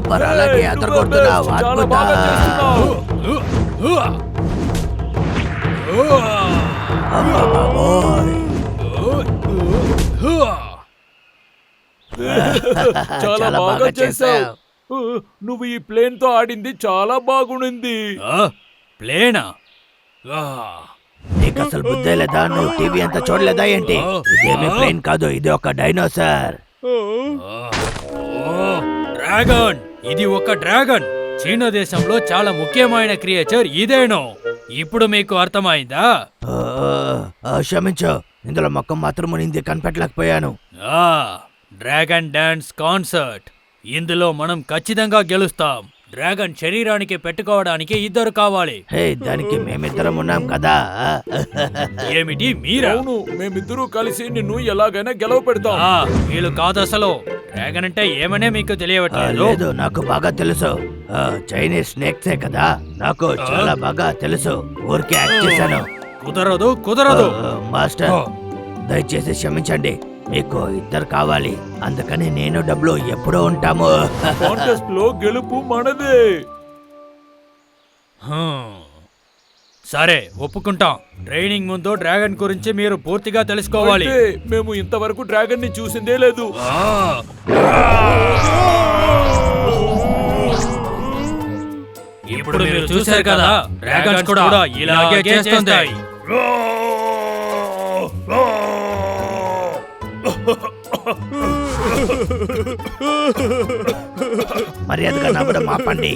Super, అలాగే అదరగొడుతున్నావు, చాలా బాగా చేస్తున్నావు. చాలా బాగా చేసావు. నువ్వు ఈ ప్లేన్ తో ఆడింది చాలా బాగుంది. ప్లేనా? నీకు అసలు బుద్ధే లేదా? నువ్వు టీవీ అంతా చూడలేదా ఏంటి? ఇదేమీ ప్లేన్ కాదు, ఇది ఒక డైనోసార్. డ్రాగన్! ఇది ఒక డ్రాగన్. చీనా దేశంలో చాలా ముఖ్యమైన క్రియేచర్ ఇదేనో. ఇప్పుడు మీకు అర్థమైందా? క్షమించు, ఇందులో మొక్కం మాత్రం మునింది, కనిపెట్టలేకపోయాను. Dragon dance concert. ఇందులో మనం ఖచ్చితంగా గెలుస్తాం. డ్రాగన్ శరీరానికి పెట్టుకోవడానికి 2 కావాలి. హే, దానికి మేమిద్దరం ఉన్నాం కదా. ఏమిటి మీరా? అవును, మేమిద్దరూ కలిసి నిన్ను ఎలాగైనా గెలవ పెడతాం. వీళ్ళు కాదు అసలు. డ్రాగన్ అంటే ఏమనే మీకు తెలియవట్లేదు? లేదు, నాకు బాగా తెలుసు. చైనీస్ స్నేక్సే కదా, నాకు చాలా బాగా తెలుసు. ఊరికే యాక్ట్ చేశాను. కుదరదు కుదరదు. మాస్టర్, దయచేసి క్షమించండి. మీకు 2 కావాలి, అందుకని నేను డబ్బులు ఎప్పుడూ ఉంటాము. కాంటెస్ట్ లో గెలుపు మనదే. సరే, ఒప్పుకుంటాం. ట్రైనింగ్ ముందు డ్రాగన్ గురించి మీరు పూర్తిగా తెలుసుకోవాలి. మేము ఇంతవరకు డ్రాగన్ ని చూసిందే లేదు. ఇప్పుడు మీరు చూశారు కదా, డ్రాగన్స్ కూడా ఇలాగే చేస్తుంది. మర్యాదగా నవ్వడం ఆపండి.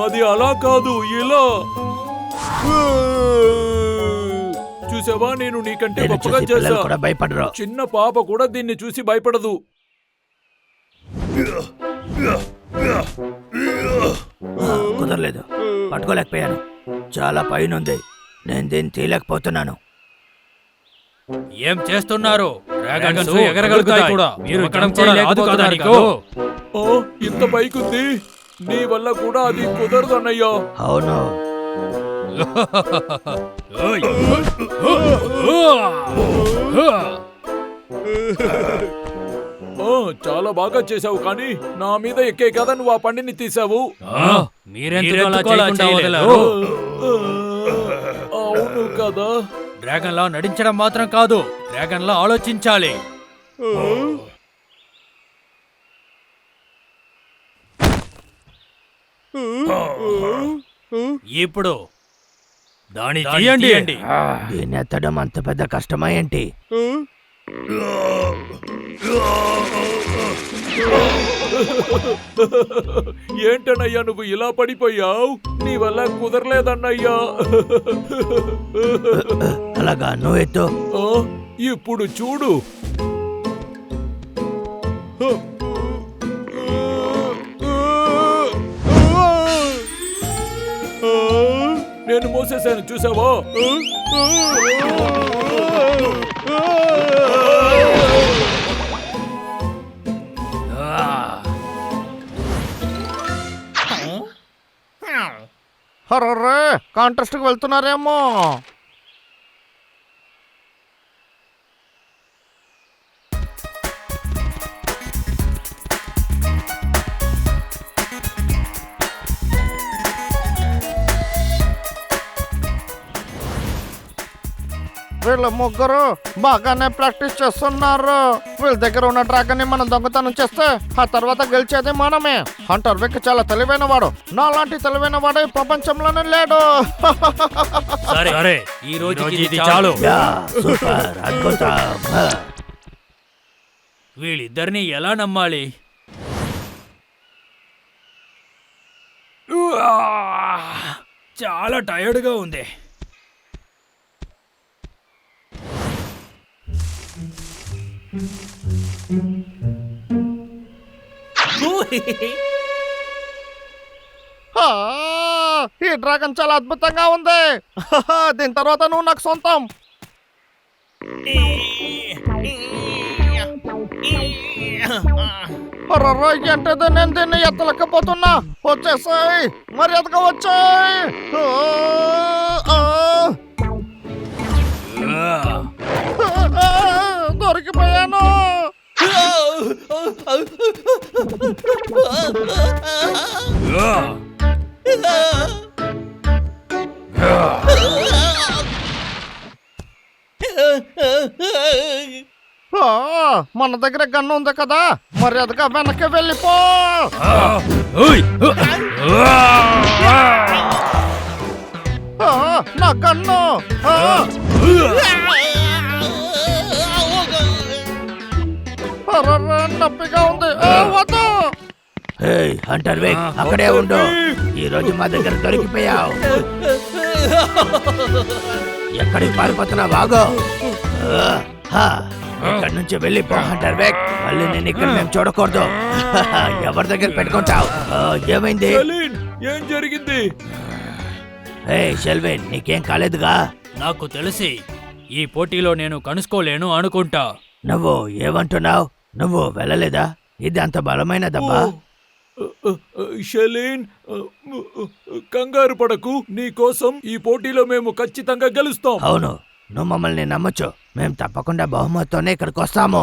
అది అలా కాదు, ఇలా. చూసావా, నేను నీకంటే గొప్పగా చేశా. భయపడరు. చిన్న పాప కూడా దీన్ని చూసి భయపడదు. కుదరలేదు, పట్టుకోలేకపోయాను. చాలా పైనుంది, నేను దీన్ని తీయలేకపోతున్నాను. ఏం చేస్తున్నారు? డ్రాగన్స్ ఎగరగలుగుతాయి కూడా. మీరు ఎక్కడం కూడా రాదు కదా నీకు? ఇంత పైకుంది, నీ వల్ల కూడా అది కుదరదు అన్నయ్యా. అవును. చాలా బాగా చేసావు, కానీ నా మీద ఎక్కే కదా నువ్వు ఆ పండిని తీసావు. అవును కదా. డ్రాగన్ లా నటించడం మాత్రం కాదు, డ్రాగన్ లా ఆలోచించాలి. ఇప్పుడు దాని తీయండి. దీన్ని ఎత్తడం అంత పెద్ద కష్టమా ఏంటి? ఏంటన్నయ్యా నువ్వు ఇలా పడిపోయావు? నీ వల్ల కుదరలేదన్నయ్యా. అలాగా, నువ్వు ఎత్తు. ఇప్పుడు చూడు. నేను మోసేసాను, చూసావా? హర్రే, కాంటెస్ట్కి వెళ్తున్నారేమో. వీళ్ళ ముగ్గురు బాగానే ప్రాక్టీస్ చేస్తున్నారు. వీళ్ళ దగ్గర ఉన్న డ్రాగన్ ని మనం దొంగతనం చేస్తే ఆ తర్వాత గెలిచేది మనమే. హంటర్ విక్ చాలా తెలివైన వాడు. నాలాంటి తెలివైన వాడు ఈ ప్రపంచంలోనే లేడు. సరే, ఈ రోజుకి ఇది చాలు. సూపర్, అద్భుతం. వీళ్ళిద్దరిని ఎలా నమ్మాలి? చాలా టైర్డ్గా ఉంది. ఈ డ్రాగన్ చాలా అద్భుతంగా ఉంది. దీని తర్వాత నువ్వు నాకు సొంతం. ఏంటది, నేను దీన్ని ఎత్తలేకపోతున్నా. వచ్చేసాయి, మర్యాదగా వచ్చాయి. దొరికిపోయాను. ఆ, మన దగ్గర గన్ను ఉంది కదా మర్యాదగా వెనక్కి వెళ్ళిపో. ఆ, నా గన్ను. ఆ, అర్రర్ర, నొప్పిగా ఉంది. ఆ, వద్దు. ఏయ్ హంటర్ వేక్ అక్కడే ఉండు. ఈ రోజు మా దగ్గర దొరికిపోయావు. ఎక్కడికి పారిపోతున్నావు? ఆగో. ఇక్కడ నుంచి వెళ్ళిపో హంటర్ వేక్. మళ్ళీ నేను ఇక్కడ మేము చూడకూడదు. ఎవరి దగ్గర పెట్టుకుంటావు? ఏమైంది? షెలిన్, ఏం జరిగింది? షెల్విన్ నీకేం కాలేదుగా? నాకు తెలిసి ఈ పోటీలో నేను కనుక్కోలేను అనుకుంటా. నువ్వు ఏమంటున్నావు? నువ్వు వెళ్ళలేదా? ఇది అంత బలమైన దెబ్బా? షెలిన్, కంగారు పడకు. నీ కోసం ఈ పోటీలో మేము ఖచ్చితంగా గెలుస్తాం. అవును, నువ్వు మమ్మల్ని నమ్మొచ్చు. మేము తప్పకుండా బహుమతితోనే ఇక్కడికి వస్తాము.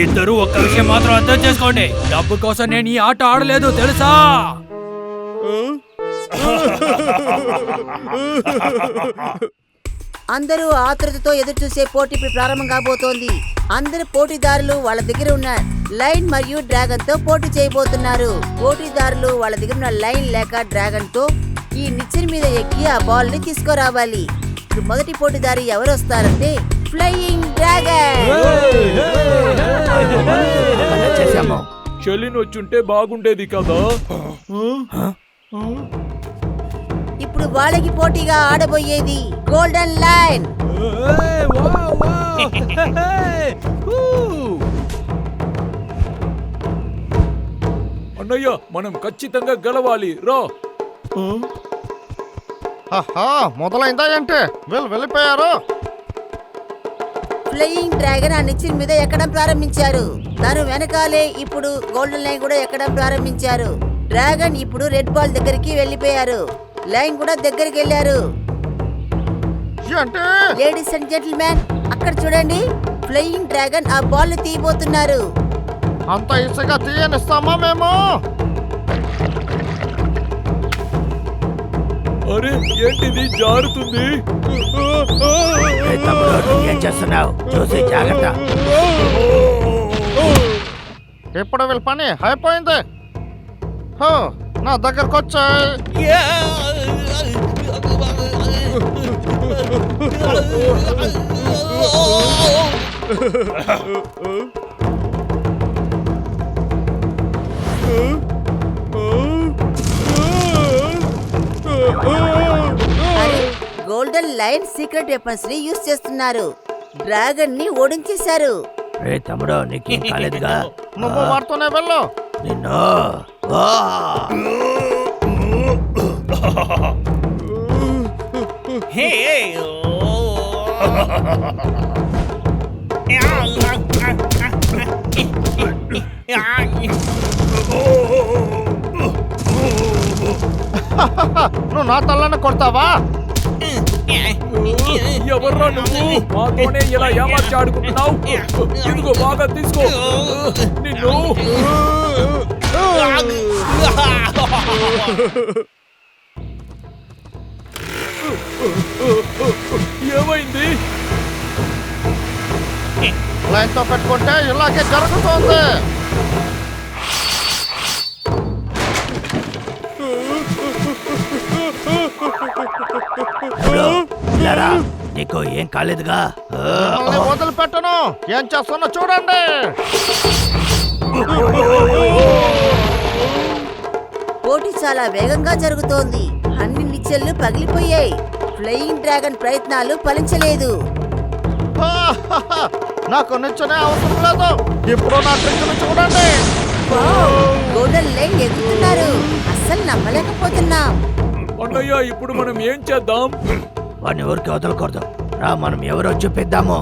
ఇద్దరు ఒక్క విషయం మాత్రం అర్థం చేసుకోండి. డబ్బు కోసం నేను ఈ ఆట ఆడలేదు తెలుసా? అందరూ ఆతృతతో ఎదురు చూసే పోటీ ఇప్పుడు ప్రారంభం కాబోతోంది. అందరు పోటీదారులు వాళ్ళ దగ్గర ఉన్న లైన్ మరియు డ్రాగన్ తో పోటీ చేయబోతున్నారు. పోటీదారులు వాళ్ళ దగ్గర ఉన్న లైన్ లేక డ్రాగన్ తో ఈ నిచ్చెన మీద ఎక్కి ఆ బాల్ ని తీసుకురావాలి. ఇప్పుడు మొదటి పోటీదారు ఎవరు వస్తారంటే ఫ్లయింగ్ డ్రాగన్. చేసాము. షెలిన్ వచ్చుంటే బాగుండేది కదా. ఇప్పుడు వాళ్ళకి పోటీగా ఆడబోయేది గోల్డెన్ లైన్. అన్నయ్య, మనం ఖచ్చితంగా గెలవాలి. రా. ఆహా, మొదలైందా ఏంటి? వెళ్ళిపోయారు. ఫ్లయింగ్ డ్రాగన్ ఆ నిచ్చెన మీద ఎక్కడం ప్రారంభించారు. దాని వెనకాలే ఇప్పుడు గోల్డెన్ లైన్ కూడా ఎక్కడం ప్రారంభించారు. డ్రాగన్ ఇప్పుడు రెడ్ బాల్ దగ్గరికి వెళ్ళిపోయారు. లైన్ కూడా దగ్గరికి వెళ్ళారు. ఏంటి? లేడీస్ అండ్ జెంటిల్మెన్, అక్కడ చూడండి, ఫ్లయింగ్ డ్రాగన్ ఆ బాల్ ని తీయబోతున్నారు. అంత ఈజీగా తీయనిస్తామా మేము? అరే, ఏంటిది జారుతుంది? తమ్ముడు ఏం చేస్తున్నావు? చూసి జాగ్రత్త. ఇప్పుడు వీళ్ళ పని అయిపోయింది. హో, నా దగ్గరకు వచ్చాయి. గోల్డెన్ లైన్ సీక్రెట్ వెపన్స్ ని యూజ్ చేస్తున్నారు. డ్రాగన్ ని ఓడించేశారు. తమ్ముడు నీకేం కాలేదుగా? నువ్వు వాడుతూనే వెళ్ళు. నిన్ను నువ్వు నా తల్లని కొడతావా? ఎవర్రా నువ్వు? మాతోనే ఇలా ఏమార్చి ఆడుకుంటున్నావు? ఇదిగో బాగా తీసుకో. నిన్ను ఏమైంది? లైన్ తో పెట్టుకుంటే ఇలాగే జరుగుతుంది. ఇలారా, నీకు ఏం కాలేదుగా? మిమ్మల్ని వదిలిపెట్టను. ఏం చేస్తున్నా చూడండి. పోటీ చాలా వేగంగా జరుగుతోంది. అన్ని నిచ్చెనలు పగిలిపోయాయి. ఫ్లయింగ్ డ్రాగన్ ప్రయత్నాలు ఫలించలేదు. నాకు నిచ్చనే అవసరం లేదు. ఇప్పుడు నా ట్రిక్ను చూడండి. గోల్డెన్ లైన్ ఎదుగుతున్నారు. అస్సలు నమ్మలేకపోతున్నాం. అన్నయ్య, ఇప్పుడు మనం ఏం చేద్దాం? వాడిని ఊరికి వదలకూడదు. రా, మనం ఎవరో చూపిద్దాము.